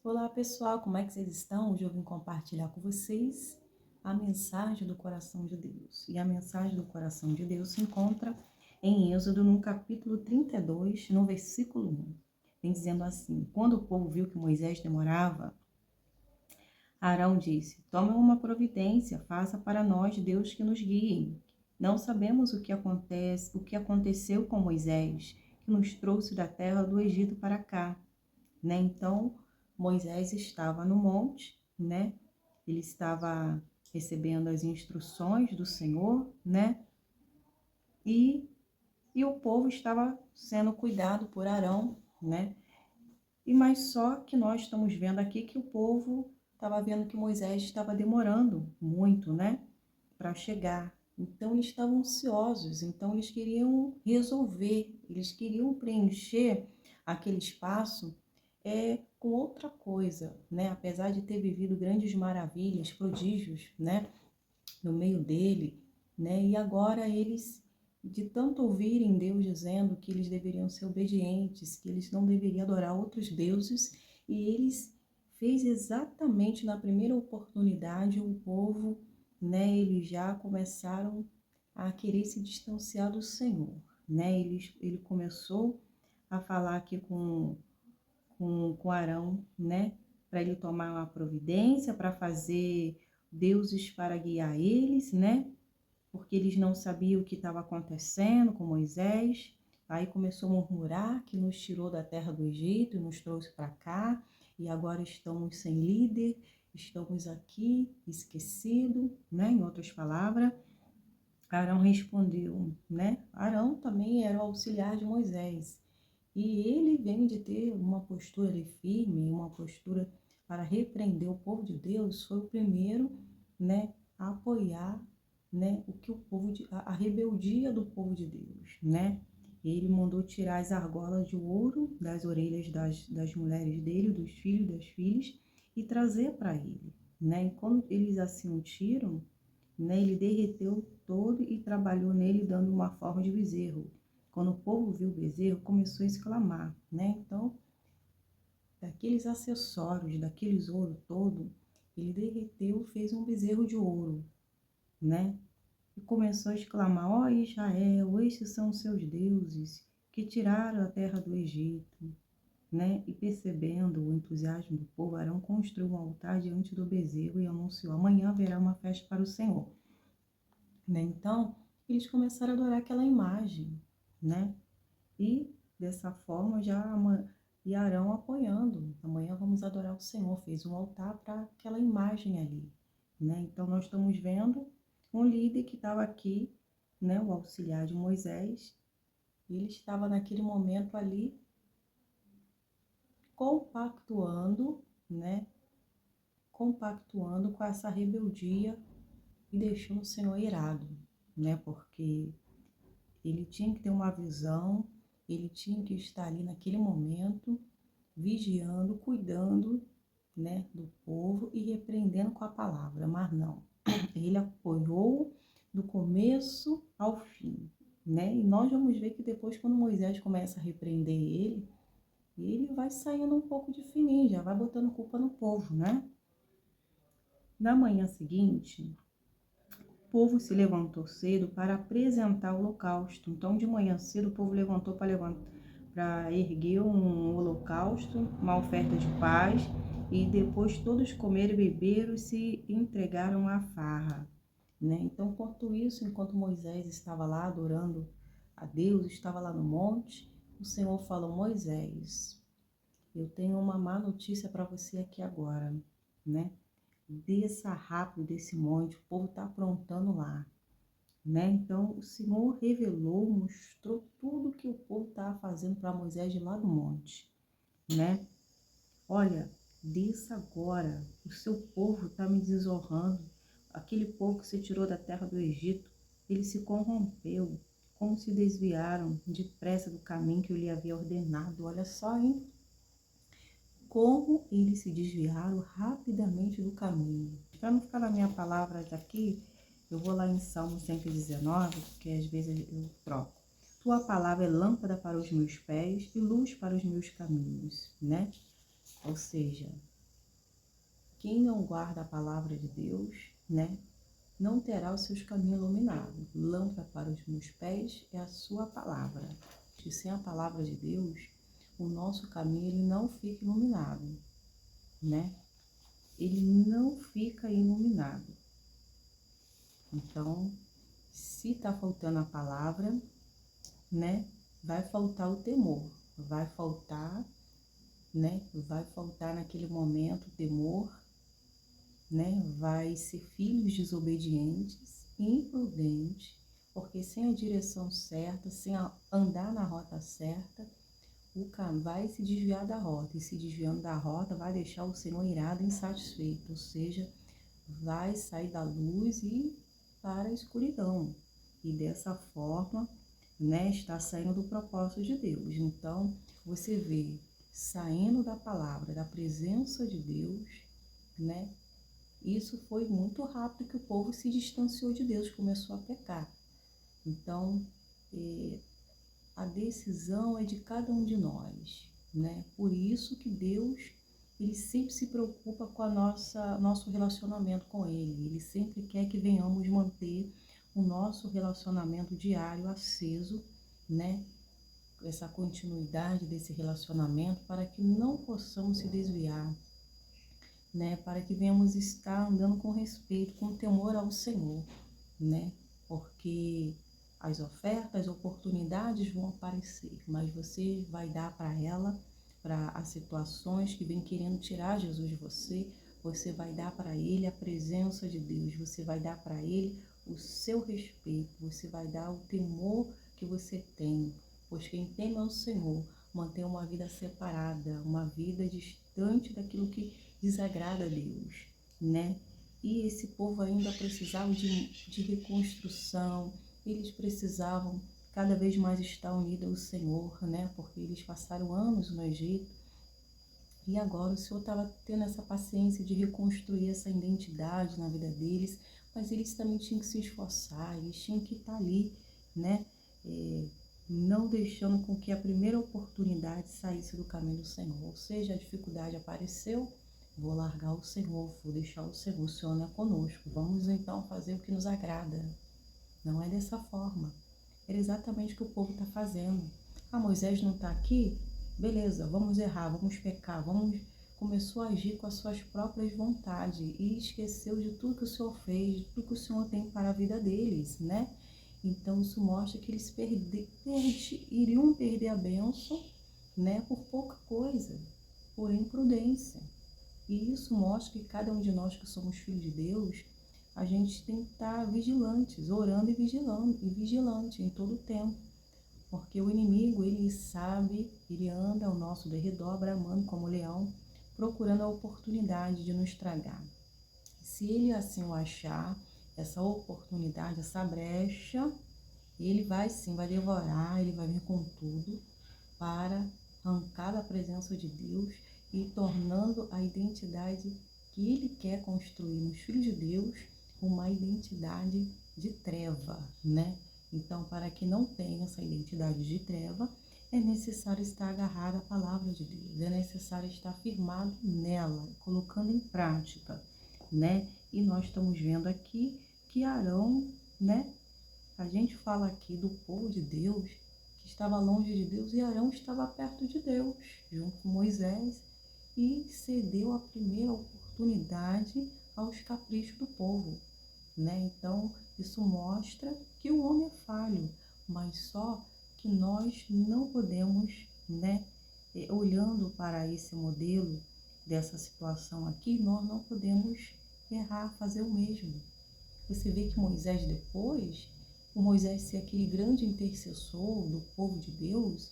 Olá pessoal, como é que vocês estão? Hoje eu vim compartilhar com vocês a mensagem do coração de Deus. E a mensagem do coração de Deus se encontra em Êxodo, no capítulo 32, no versículo 1. Vem dizendo assim: quando o povo viu que Moisés demorava, Arão disse: tome uma providência, faça para nós Deus que nos guie. Não sabemos o que aconteceu com Moisés, que nos trouxe da terra do Egito para cá. Então, Moisés estava no monte, né? Ele estava recebendo as instruções do Senhor, né? E, e o povo estava sendo cuidado por Arão, né? E mas só que nós estamos vendo aqui que o povo estava vendo que Moisés estava demorando muito, né? Para chegar. Então, eles estavam ansiosos, então eles queriam resolver, eles queriam preencher aquele espaço com outra coisa, né? Apesar de ter vivido grandes maravilhas, prodígios, né? No meio dele, né? E agora eles, de tanto ouvirem Deus dizendo que eles deveriam ser obedientes, que eles não deveriam adorar outros deuses, e eles fez exatamente na primeira oportunidade o povo, né? Eles já começaram a querer se distanciar do Senhor, né? Ele começou a falar aqui com Arão, né? Para ele tomar uma providência, para fazer deuses para guiar eles, né? Porque eles não sabiam o que estava acontecendo com Moisés. Aí começou a murmurar que nos tirou da terra do Egito e nos trouxe para cá, e agora estamos sem líder, estamos aqui esquecidos, né? Em outras palavras, Arão respondeu, né? Arão também era o auxiliar de Moisés. E ele vem de ter uma postura ali firme, uma postura para repreender o povo de Deus, foi o primeiro, né, a apoiar, né, o que o povo a rebeldia do povo de Deus, né? Ele mandou tirar as argolas de ouro das orelhas das mulheres dele, dos filhos, das filhas, e trazer para ele, né? E quando eles assim o tiram, né, ele derreteu todo e trabalhou nele dando uma forma de bezerro. Quando o povo viu o bezerro, começou a exclamar, né? Então, daqueles acessórios, daqueles ouro todo, ele derreteu, fez um bezerro de ouro, né? E começou a exclamar: ó Israel, estes são os seus deuses que tiraram a terra do Egito, né? E percebendo o entusiasmo do povo, Arão construiu um altar diante do bezerro e anunciou: amanhã haverá uma festa para o Senhor, né? Então, eles começaram a adorar aquela imagem, né? E dessa forma e Arão apoiando. Amanhã vamos adorar o Senhor. Fez um altar para aquela imagem ali, né? Então nós estamos vendo um líder que estava aqui, né? O auxiliar de Moisés. Ele estava naquele momento ali compactuando, né? Compactuando com essa rebeldia e deixando o Senhor irado, né? Porque ele tinha que ter uma visão, ele tinha que estar ali naquele momento, vigiando, cuidando, né, do povo e repreendendo com a palavra, mas não. Ele apoiou do começo ao fim, né? E nós vamos ver que depois, quando Moisés começa a repreender ele vai saindo um pouco de fininho, já vai botando culpa no povo, né? Na manhã seguinte, o povo se levantou cedo para apresentar o holocausto. Então, de manhã cedo, o povo levantou para erguer um holocausto, uma oferta de paz, e depois todos comeram e beberam e se entregaram à farra, né? Então, enquanto isso, enquanto Moisés estava lá adorando a Deus, estava lá no monte, o Senhor falou: Moisés, eu tenho uma má notícia para você aqui agora, né? Desça rápido desse monte, o povo está aprontando lá, né? Então, o Senhor revelou, mostrou tudo que o povo estava fazendo para Moisés de lá do monte, né? Olha, desça agora, o seu povo está me desonrando. Aquele povo que você tirou da terra do Egito, ele se corrompeu, como se desviaram depressa do caminho que eu lhe havia ordenado. Olha só, hein? Como eles se desviaram rapidamente do caminho. Para não ficar na minha palavra aqui, eu vou lá em Salmo 119, porque às vezes eu troco. Tua palavra é lâmpada para os meus pés e luz para os meus caminhos, né? Ou seja, quem não guarda a palavra de Deus, né, não terá os seus caminhos iluminados. Lâmpada para os meus pés é a sua palavra. E sem a palavra de Deus, o nosso caminho ele não fica iluminado, né? Ele não fica iluminado. Então, se está faltando a palavra, né, vai faltar o temor, vai faltar, né, vai faltar naquele momento o temor, né, vai ser filhos desobedientes, imprudentes, porque sem a direção certa, sem andar na rota certa, o cão vai se desviar da rota, e se desviando da rota vai deixar o Senhor irado e insatisfeito, ou seja, vai sair da luz e para a escuridão, e dessa forma, né, está saindo do propósito de Deus. Então, você vê, saindo da palavra, da presença de Deus, né, isso foi muito rápido que o povo se distanciou de Deus, começou a pecar. Então, a decisão é de cada um de nós, né? Por isso que Deus, ele sempre se preocupa com nosso relacionamento com Ele. Ele sempre quer que venhamos manter o nosso relacionamento diário aceso, né? Essa continuidade desse relacionamento para que não possamos se desviar, né? Para que venhamos estar andando com respeito, com temor ao Senhor, né? Porque as ofertas, as oportunidades vão aparecer, mas você vai dar para ela, para as situações que vem querendo tirar Jesus de você, você vai dar para ele a presença de Deus, você vai dar para ele o seu respeito, você vai dar o temor que você tem, pois quem teme ao Senhor mantém uma vida separada, uma vida distante daquilo que desagrada a Deus, né? E esse povo ainda precisava de reconstrução, eles precisavam cada vez mais estar unidos ao Senhor, né? Porque eles passaram anos no Egito e agora o Senhor estava tendo essa paciência de reconstruir essa identidade na vida deles, mas eles também tinham que se esforçar, eles tinham que estar ali, né? Não deixando com que a primeira oportunidade saísse do caminho do Senhor, ou seja, a dificuldade apareceu, vou largar o Senhor, vou deixar o Senhor não é conosco, vamos então fazer o que nos agrada. Não é dessa forma. Era exatamente o que o povo está fazendo. Ah, Moisés não está aqui? Beleza, vamos errar, vamos pecar, começou a agir com as suas próprias vontades e esqueceu de tudo que o Senhor fez, de tudo que o Senhor tem para a vida deles, né? Então isso mostra que eles iriam perder a bênção, né, por pouca coisa, por imprudência. E isso mostra que cada um de nós que somos filhos de Deus, a gente tem que estar vigilantes, orando e vigilante em todo o tempo. Porque o inimigo, ele sabe, ele anda ao nosso derredor, bramando como leão, procurando a oportunidade de nos tragar. Se ele assim o achar, essa oportunidade, essa brecha, ele vai sim, vai devorar, ele vai vir com tudo para arrancar da presença de Deus e tornando a identidade que ele quer construir nos filhos de Deus uma identidade de treva, né? Então, para que não tenha essa identidade de treva, é necessário estar agarrado à palavra de Deus, é necessário estar firmado nela, colocando em prática, né? E nós estamos vendo aqui que Arão, né? A gente fala aqui do povo de Deus, que estava longe de Deus, e Arão estava perto de Deus, junto com Moisés, e cedeu a primeira oportunidade aos caprichos do povo, né? Então, isso mostra que o homem é falho, mas só que nós não podemos, né, olhando para esse modelo dessa situação aqui, nós não podemos errar, fazer o mesmo. Você vê que Moisés depois, o Moisés ser aquele grande intercessor do povo de Deus,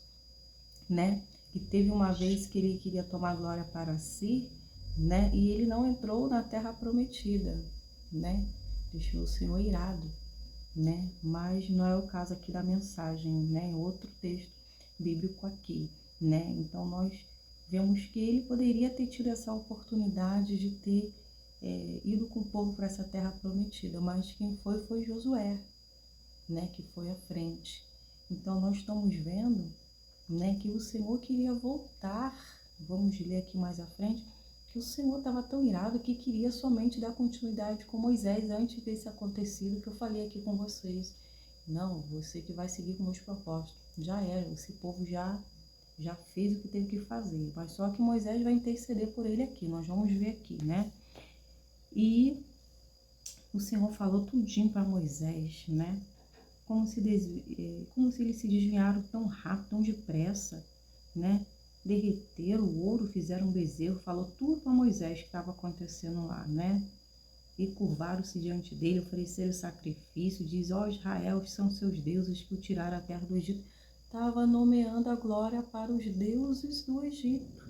né, que teve uma vez que ele queria tomar glória para si, né, e ele não entrou na terra prometida, né, deixou o Senhor irado, né, mas não é o caso aqui da mensagem, né, outro texto bíblico aqui, né, então nós vemos que ele poderia ter tido essa oportunidade de ter ido com o povo para essa terra prometida, mas quem foi Josué, né, que foi à frente. Então nós estamos vendo, né, que o Senhor queria voltar, vamos ler aqui mais à frente, que o Senhor estava tão irado que queria somente dar continuidade com Moisés antes desse acontecido que eu falei aqui com vocês. Não, você que vai seguir com meus propósitos. Já era, esse povo já fez o que teve que fazer, mas só que Moisés vai interceder por ele aqui, nós vamos ver aqui, né? E o Senhor falou tudinho para Moisés, né? Como se eles se desviaram tão rápido, tão depressa, né? Derreteram o ouro, fizeram um bezerro, falou tudo para Moisés que estava acontecendo lá, né? E curvaram-se diante dele, ofereceram sacrifício, diz, ó Israel, são seus deuses que o tiraram a terra do Egito. Estava nomeando a glória para os deuses do Egito.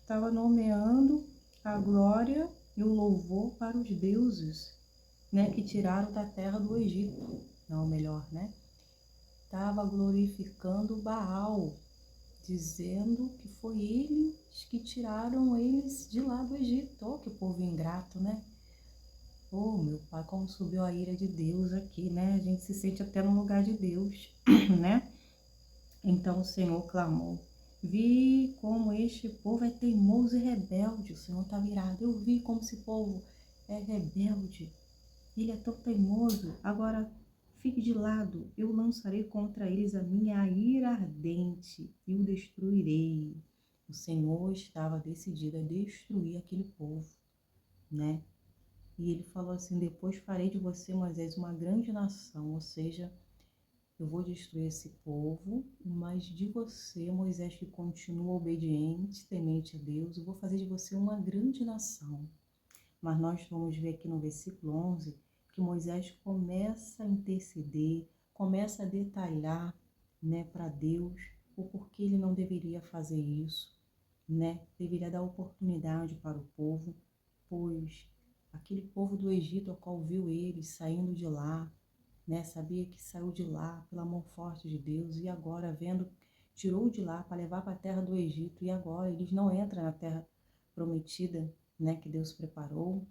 Estava nomeando a glória e o louvor para os deuses, né, que tiraram da terra do Egito. Não, melhor, né? Estava glorificando Baal, dizendo que foi eles que tiraram eles de lá do Egito. Oh, que povo ingrato, né? Oh, meu pai, como subiu a ira de Deus aqui, né? A gente se sente até no lugar de Deus, né? Então o Senhor clamou. Vi como este povo é teimoso e rebelde. O Senhor está virado. Eu vi como esse povo é rebelde. Ele é tão teimoso. Agora, fique de lado. Eu lançarei contra eles a minha ira ardente e o destruirei. O Senhor estava decidido a destruir aquele povo, né? E ele falou assim, depois farei de você, Moisés, uma grande nação, ou seja, eu vou destruir esse povo, mas de você, Moisés, que continua obediente, temente a Deus, eu vou fazer de você uma grande nação. Mas nós vamos ver aqui no versículo 11, que Moisés começa a interceder, começa a detalhar, né, para Deus o porquê ele não deveria fazer isso, né? Deveria dar oportunidade para o povo, pois aquele povo do Egito, ao qual viu eles saindo de lá, né? Sabia que saiu de lá pela mão forte de Deus e agora vendo, tirou de lá para levar para a terra do Egito e agora eles não entram na terra prometida, né? Que Deus preparou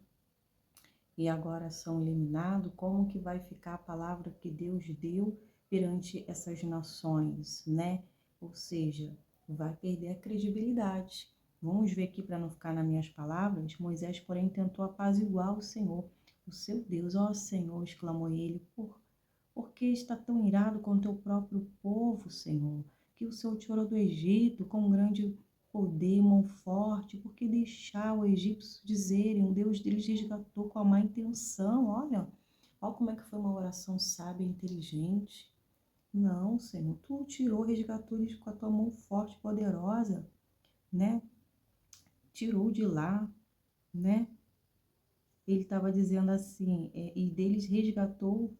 e agora são eliminados. Como que vai ficar a palavra que Deus deu perante essas nações, né? Ou seja, vai perder a credibilidade. Vamos ver aqui para não ficar nas minhas palavras. Moisés, porém, tentou apaziguar o Senhor, o seu Deus. Ó Senhor, exclamou ele, por que está tão irado com o teu próprio povo, Senhor? Que o Senhor tirou do Egito com grande poder, mão forte, porque deixar o egípcio dizerem, o Deus deles resgatou com a má intenção. Olha como é que foi uma oração sábia e inteligente. Não, Senhor, tu o tirou, resgatou eles com a tua mão forte e poderosa, né? Tirou de lá, né? Ele estava dizendo assim, e deles resgatou,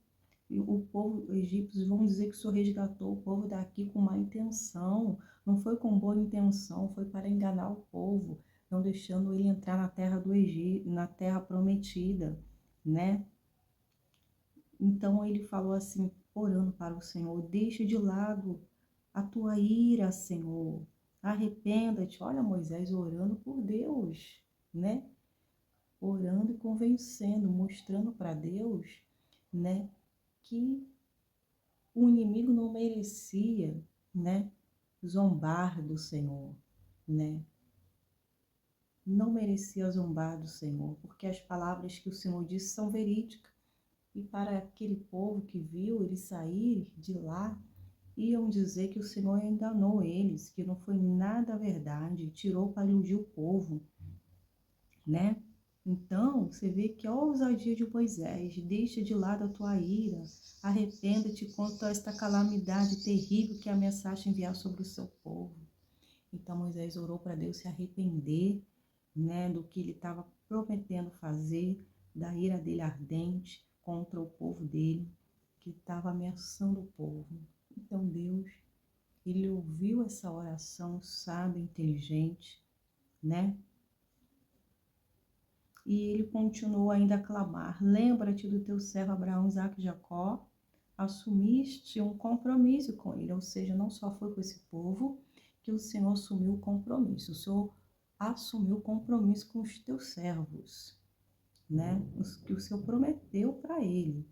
e o povo egípcio, vão dizer que o Senhor resgatou o povo daqui com má intenção, não foi com boa intenção, foi para enganar o povo, não deixando ele entrar na terra do Egito, na terra prometida, né? Então ele falou assim, orando para o Senhor, deixa de lado a tua ira, Senhor, arrependa-te. Olha Moisés orando por Deus, né? Orando e convencendo, mostrando para Deus, né, que o inimigo não merecia, né, zombar do Senhor, né? Não merecia zombar do Senhor, porque as palavras que o Senhor disse são verídicas. E para aquele povo que viu eles sair de lá, iam dizer que o Senhor enganou eles, que não foi nada verdade, tirou para iludir o povo, né? Então, você vê que a ousadia de Moisés, deixa de lado a tua ira, arrependa-te contra esta calamidade terrível que ameaçaste enviar sobre o seu povo. Então, Moisés orou para Deus se arrepender, né, do que ele estava prometendo fazer, da ira dele ardente contra o povo dele, que estava ameaçando o povo. Então, Deus, ele ouviu essa oração sábia, inteligente, né? E ele continuou ainda a clamar, lembra-te do teu servo Abraão, Isaque e Jacó, assumiste um compromisso com ele, ou seja, não só foi com esse povo que o Senhor assumiu o compromisso, o Senhor assumiu o compromisso com os teus servos, né? Os que o Senhor prometeu para ele,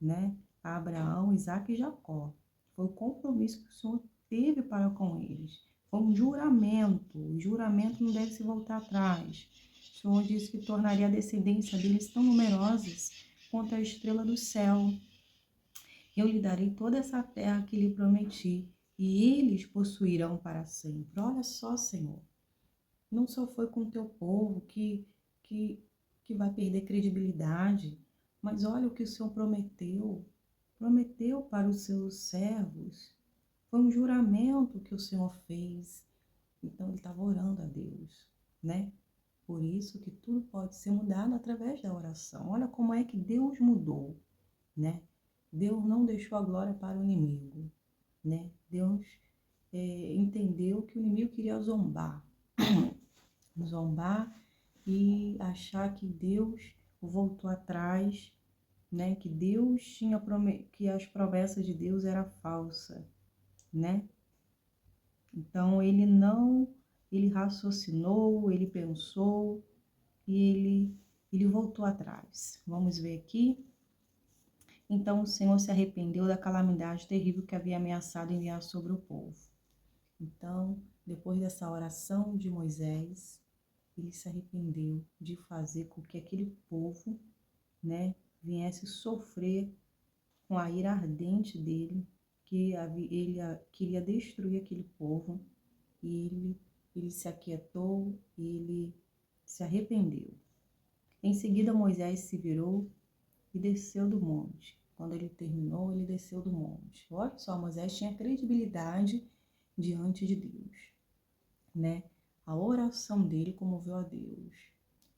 né? A Abraão, Isaque e Jacó. Foi o compromisso que o Senhor teve para com eles. Foi um juramento. O juramento não deve se voltar atrás. O Senhor disse que tornaria a descendência deles tão numerosas quanto a estrela do céu. Eu lhe darei toda essa terra que lhe prometi, e eles possuirão para sempre. Olha só, Senhor, não só foi com o teu povo que, que vai perder credibilidade, mas olha o que o Senhor prometeu. Prometeu para os seus servos. Foi um juramento que o Senhor fez. Então ele estava orando a Deus, né? Por isso que tudo pode ser mudado através da oração. Olha como é que Deus mudou, né? Deus não deixou a glória para o inimigo, né? Deus entendeu que o inimigo queria zombar, zombar e achar que Deus voltou atrás, né? Que Deus tinha que as promessas de Deus era falsa, né? Então ele raciocinou, ele pensou e ele voltou atrás. Vamos ver aqui. Então o Senhor se arrependeu da calamidade terrível que havia ameaçado enviar sobre o povo. Então, depois dessa oração de Moisés, ele se arrependeu de fazer com que aquele povo, né, viesse sofrer com a ira ardente dele, que ele queria destruir aquele povo, e ele se aquietou, ele se arrependeu. Em seguida, Moisés se virou e desceu do monte. Quando ele terminou, ele desceu do monte. Olha só, Moisés tinha credibilidade diante de Deus, né? A oração dele comoveu a Deus,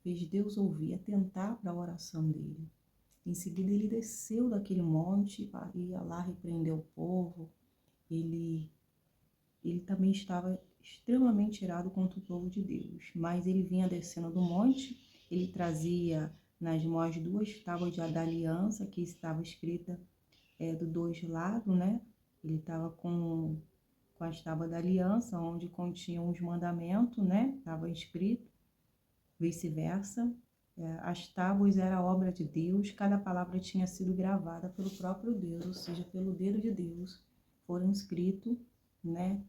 fez Deus ouvir, atentar para a oração dele. Em seguida, ele desceu daquele monte e ia lá repreender o povo. Ele também estava extremamente irado contra o povo de Deus, mas ele vinha descendo do monte, ele trazia nas mãos 2 tábuas da aliança, que estava escrita dos 2 lados, né? Ele estava com as tábuas da aliança, onde continham os mandamentos, né? Estava escrito, vice-versa. As tábuas eram obra de Deus, cada palavra tinha sido gravada pelo próprio Deus, ou seja, pelo dedo de Deus, foram escritos, né?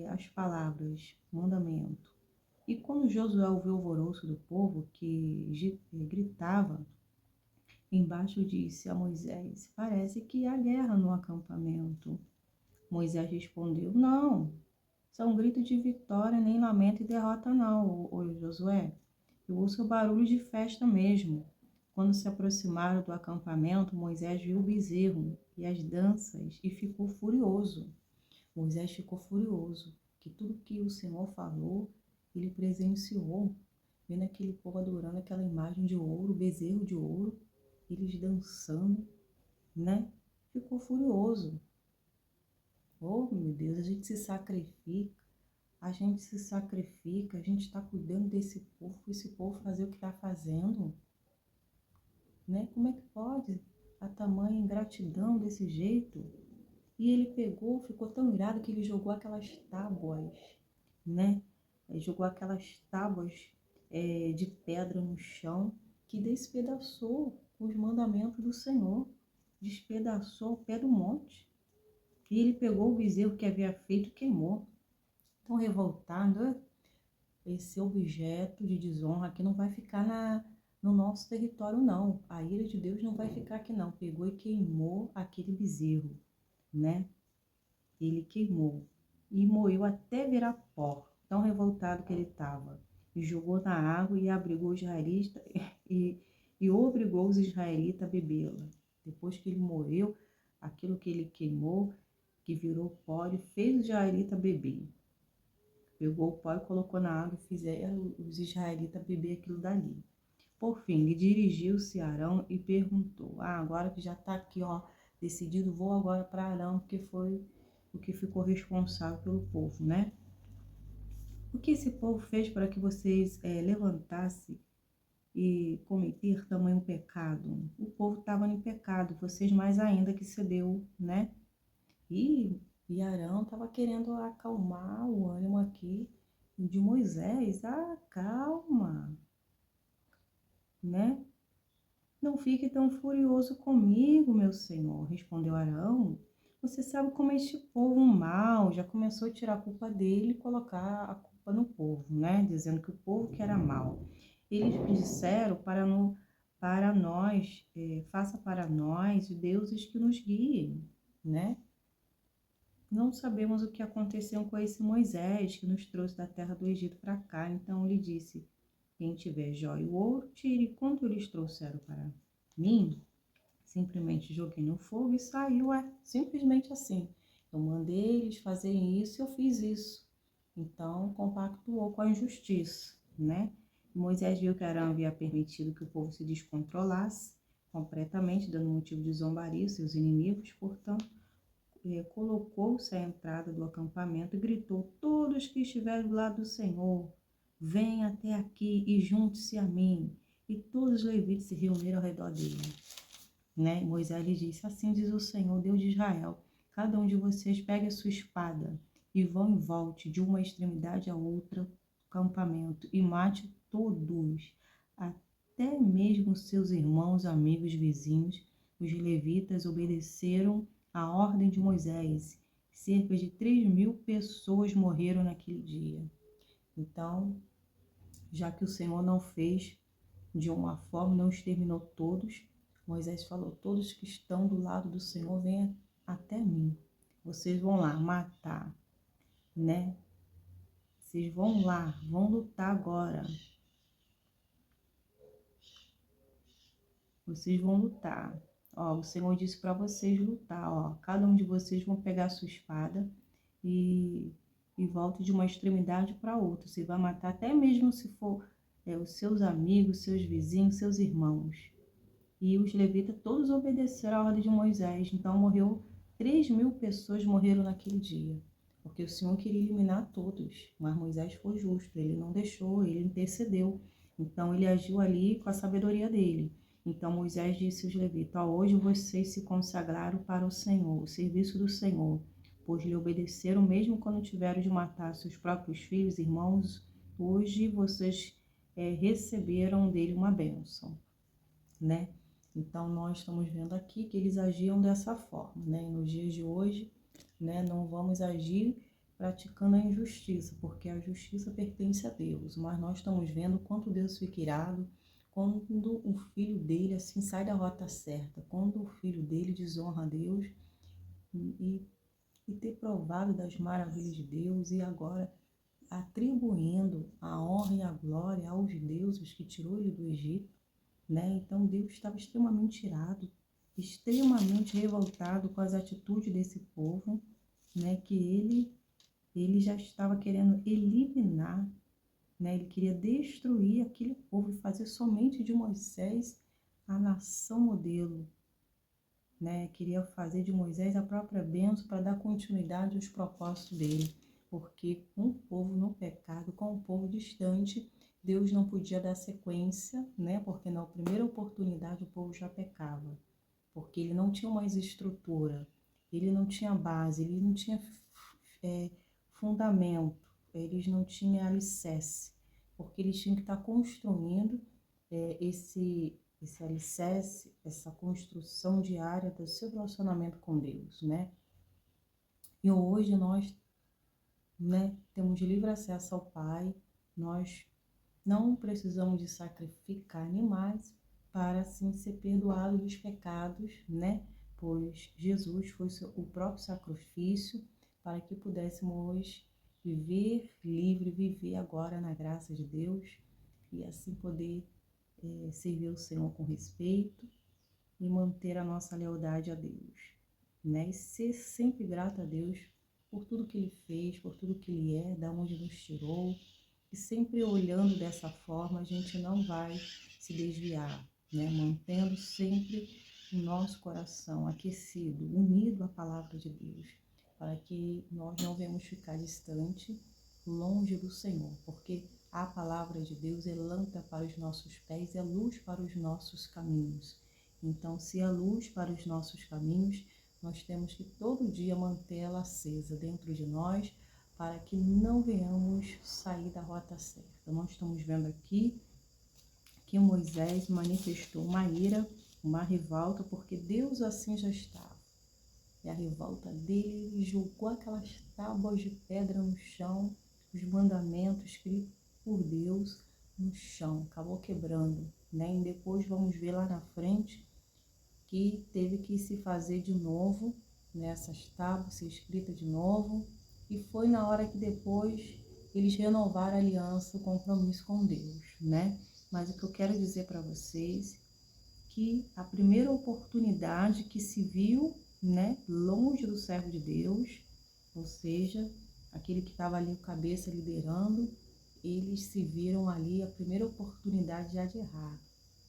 As palavras, mandamento. E quando Josué ouviu o alvoroço do povo que gritava, embaixo disse a Moisés: parece que há guerra no acampamento. Moisés respondeu: não, são gritos de vitória, nem lamento e derrota não, ô Josué. Eu ouço o barulho de festa mesmo. Quando se aproximaram do acampamento, Moisés viu o bezerro e as danças e ficou furioso. Moisés ficou furioso, que tudo que o Senhor falou, ele presenciou, vendo aquele povo adorando aquela imagem de ouro, bezerro de ouro, eles dançando, né? Ficou furioso. Oh, meu Deus, a gente se sacrifica, a gente está cuidando desse povo, para esse povo fazer o que está fazendo, né? Como é que pode a tamanha ingratidão desse jeito? E ele pegou, ficou tão irado que ele jogou aquelas tábuas, né? Ele jogou aquelas tábuas de pedra no chão, que despedaçou os mandamentos do Senhor, despedaçou o pé do monte. E ele pegou o bezerro que havia feito e queimou. Tão revoltado, esse objeto de desonra aqui não vai ficar no nosso território, não. A ira de Deus não vai ficar aqui, não. Pegou e queimou aquele bezerro, né? Ele queimou e moeu até virar pó, tão revoltado que ele estava. E jogou na água e abrigou os israelitas e obrigou os israelitas a bebê-la. Depois que ele morreu, aquilo que ele queimou, que virou pó, ele fez os israelitas beber. Pegou o pó e colocou na água e fizeram os israelitas beber aquilo dali. Por fim, lhe dirigiu-se a Arão e perguntou: agora que já está aqui, ó, decidido, vou agora para Arão, porque foi o que ficou responsável pelo povo, né? O que esse povo fez para que vocês levantassem e cometer tamanho pecado? O povo estava em pecado, vocês mais ainda que cedeu, né? E Arão estava querendo acalmar o ânimo aqui de Moisés. Calma, né? Não fique tão furioso comigo, meu senhor, respondeu Arão. Você sabe como é este povo mal já começou a tirar a culpa dele e colocar a culpa no povo, né? Dizendo que o povo que era mal. Eles disseram para nós, faça para nós deuses que nos guiem, né? Não sabemos o que aconteceu com esse Moisés que nos trouxe da terra do Egito para cá. Então ele disse: quem tiver jóia e ouro, tire. Quanto eles trouxeram para mim, simplesmente joguei no fogo e saiu, simplesmente assim. Eu mandei eles fazerem isso e eu fiz isso. Então, compactuou com a injustiça, né? Moisés viu que Arão havia permitido que o povo se descontrolasse completamente, dando motivo de zombaria aos seus inimigos, portanto, colocou-se à entrada do acampamento e gritou: todos que estiverem do lado do Senhor, venham até aqui e junte-se a mim. E todos os levitas se reuniram ao redor dele, né? Moisés lhe disse: assim diz o Senhor, Deus de Israel, cada um de vocês pegue a sua espada e vão e volte de uma extremidade à outra do acampamento e mate todos, até mesmo seus irmãos, amigos, vizinhos. Os levitas obedeceram a ordem de Moisés. Cerca de 3.000 pessoas morreram naquele dia. Então, já que o Senhor não fez de uma forma, não exterminou todos, Moisés falou: todos que estão do lado do Senhor, venham até mim. Vocês vão lá matar, né? Vocês vão lá, vão lutar agora. Vocês vão lutar. Ó, o Senhor disse para vocês lutar, ó. Cada um de vocês vão pegar a sua espada e volte de uma extremidade para outra. Você vai matar até mesmo se for os seus amigos, seus vizinhos, seus irmãos. E os levitas todos obedeceram a ordem de Moisés. Então 3.000 pessoas morreram naquele dia. Porque o Senhor queria eliminar todos. Mas Moisés foi justo, ele não deixou, ele intercedeu. Então ele agiu ali com a sabedoria dele. Então Moisés disse aos levitas: hoje vocês se consagraram para o Senhor, o serviço do Senhor, pois lhe obedeceram mesmo quando tiveram de matar seus próprios filhos e irmãos. Hoje vocês receberam dele uma bênção, né? Então, nós estamos vendo aqui que eles agiam dessa forma, né? E nos dias de hoje, né, não vamos agir praticando a injustiça, porque a justiça pertence a Deus. Mas nós estamos vendo quanto Deus fica irado quando o filho dele, assim, sai da rota certa, quando o filho dele desonra a Deus e ter provado das maravilhas de Deus e agora atribuindo a honra e a glória aos deuses que tirou ele do Egito, né? Então Deus estava extremamente irado, extremamente revoltado com as atitudes desse povo, né? Que ele já estava querendo eliminar, né? Ele queria destruir aquele povo e fazer somente de Moisés a nação modelo, né? Queria fazer de Moisés a própria bênção para dar continuidade aos propósitos dele, porque com o povo no pecado, com o povo distante, Deus não podia dar sequência, né? Porque na primeira oportunidade o povo já pecava, porque ele não tinha mais estrutura, ele não tinha base, ele não tinha fundamento, eles não tinham alicerce, porque eles tinham que estar construindo esse alicerce, essa construção diária do seu relacionamento com Deus, né? E hoje nós, né, temos livre acesso ao Pai, nós não precisamos de sacrificar animais para assim ser perdoado dos pecados, né? Pois Jesus foi o próprio sacrifício para que pudéssemos viver livre, viver agora na graça de Deus e assim poder servir o Senhor com respeito e manter a nossa lealdade a Deus, né? E ser sempre grato a Deus por tudo que Ele fez, por tudo que Ele é, da onde nos tirou. E sempre olhando dessa forma, a gente não vai se desviar, né? Mantendo sempre o nosso coração aquecido, unido à palavra de Deus, para que nós não venhamos ficar distante, longe do Senhor, porque a palavra de Deus é lâmpada para os nossos pés, é luz para os nossos caminhos. Então, se é luz para os nossos caminhos, nós temos que todo dia mantê-la acesa dentro de nós, para que não venhamos sair da rota certa. Nós estamos vendo aqui que Moisés manifestou uma ira, uma revolta, porque Deus assim já estava. e a revolta dele, ele jogou aquelas tábuas de pedra no chão, os mandamentos escritos por Deus no chão, acabou quebrando, né? E depois vamos ver lá na frente que teve que se fazer de novo, né? Essas tábuas ser escritas de novo, e foi na hora que depois eles renovaram a aliança, o compromisso com Deus, né? Mas o que eu quero dizer para vocês, que a primeira oportunidade que se viu, né, longe do servo de Deus, ou seja, aquele que estava ali o cabeça liderando, eles se viram ali a primeira oportunidade já de errar,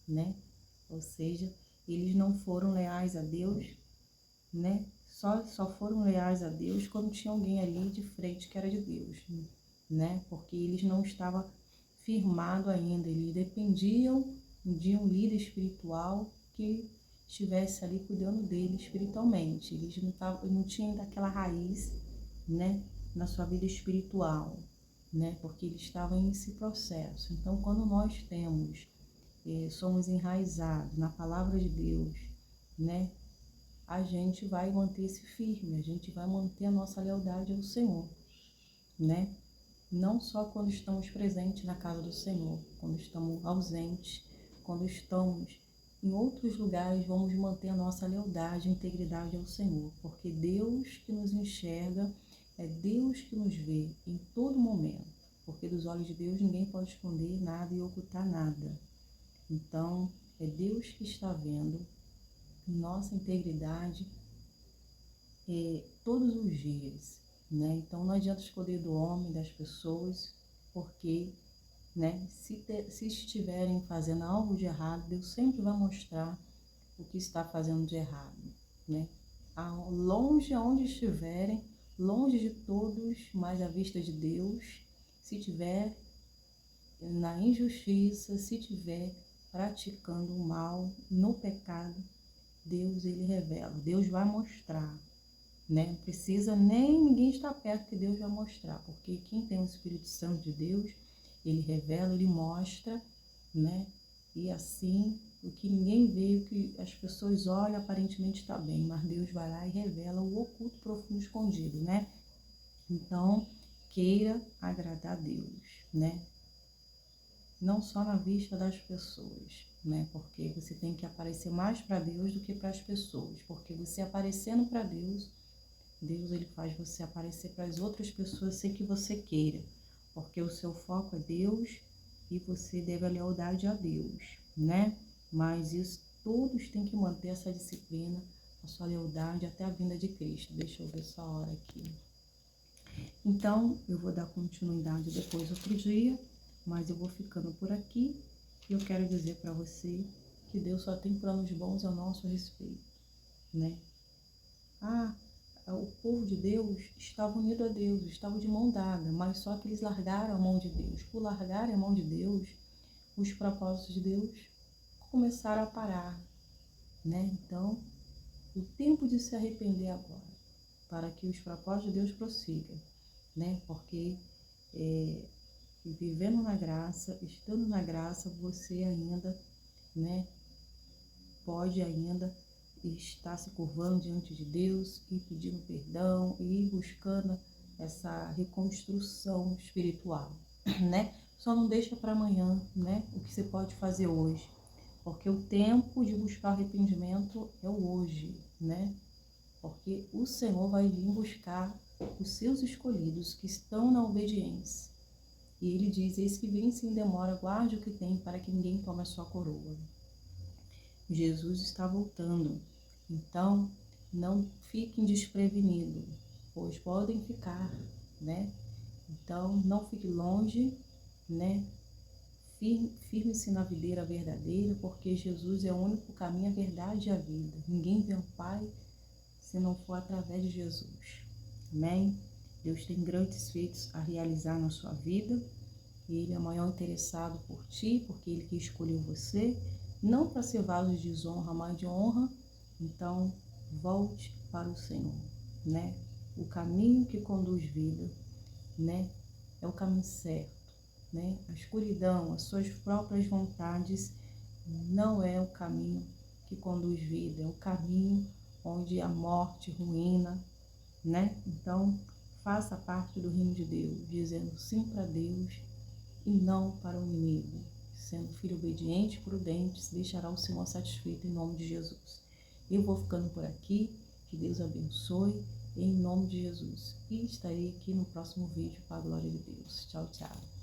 né? Ou seja, eles não foram leais a Deus, né? Só foram leais a Deus quando tinha alguém ali de frente que era de Deus, né? Porque eles não estavam firmados ainda, eles dependiam de um líder espiritual que estivesse ali cuidando dele espiritualmente. Eles não tinham ainda aquela raiz, né, na sua vida espiritual, né? Porque eles estavam nesse processo. Então, quando nós somos enraizados na palavra de Deus, né, a gente vai manter-se firme, a gente vai manter a nossa lealdade ao Senhor, né? Não só quando estamos presentes na casa do Senhor, quando estamos ausentes, quando estamos em outros lugares, vamos manter a nossa lealdade e integridade ao Senhor, porque Deus que nos enxerga, é Deus que nos vê em todo momento, porque dos olhos de Deus ninguém pode esconder nada e ocultar nada. Então, é Deus que está vendo nossa integridade todos os dias, né? Então não adianta escolher do homem, das pessoas, porque, né, se estiverem fazendo algo de errado, Deus sempre vai mostrar o que está fazendo de errado, né? Longe aonde estiverem, longe de todos, mas à vista de Deus, se tiver na injustiça, se tiver praticando o mal, no pecado, Deus, ele revela, Deus vai mostrar, né? Não precisa nem ninguém estar perto que Deus vai mostrar, porque quem tem o Espírito Santo de Deus, ele revela, ele mostra, né? E assim, o que ninguém vê, o que as pessoas olham, aparentemente está bem, mas Deus vai lá e revela o oculto, profundo, escondido, né? Então, queira agradar a Deus, né? Não só na vista das pessoas, né? Porque você tem que aparecer mais para Deus do que para as pessoas, porque você aparecendo para Deus, Deus ele faz você aparecer para as outras pessoas sem que você queira, porque o seu foco é Deus e você deve a lealdade a Deus, né? Mas isso, todos têm que manter essa disciplina, a sua lealdade até a vinda de Cristo. Deixa eu ver essa hora aqui. Então, eu vou dar continuidade depois outro dia, mas eu vou ficando por aqui e eu quero dizer para você que Deus só tem planos bons ao nosso respeito, né? O povo de Deus estava unido a Deus, estava de mão dada, mas só que eles largaram a mão de Deus. Por largarem a mão de Deus, os propósitos de Deus começaram a parar, né? Então, o tempo de se arrepender agora, para que os propósitos de Deus prossigam, né? Porque vivendo na graça, estando na graça, você ainda, né, pode ainda estar se curvando diante de Deus e pedindo perdão e buscando essa reconstrução espiritual, né? Só não deixa para amanhã, né, o que você pode fazer hoje, porque o tempo de buscar arrependimento é o hoje, né? Porque o Senhor vai vir buscar os seus escolhidos que estão na obediência. E ele diz: eis que vem sem demora, guarde o que tem, para que ninguém tome a sua coroa. Jesus está voltando. Então, não fiquem desprevenidos, pois podem ficar, né? Então, não fique longe, né? Firme-se na videira verdadeira, porque Jesus é o único caminho, a verdade e a vida. Ninguém vê o Pai se não for através de Jesus. Amém? Deus tem grandes feitos a realizar na sua vida. Ele é o maior interessado por ti, porque ele que escolheu você, não para ser vaso de desonra, mas de honra. Então, volte para o Senhor, né? O caminho que conduz vida, né? É o caminho certo, né? A escuridão, as suas próprias vontades, não é o caminho que conduz vida, é o caminho onde a morte, ruína, né? Então, faça parte do reino de Deus, dizendo sim para Deus e não para o inimigo. Sendo filho obediente e prudente, se deixará o Senhor satisfeito em nome de Jesus. Eu vou ficando por aqui, que Deus abençoe, em nome de Jesus. E estarei aqui no próximo vídeo, para a glória de Deus. Tchau, tchau.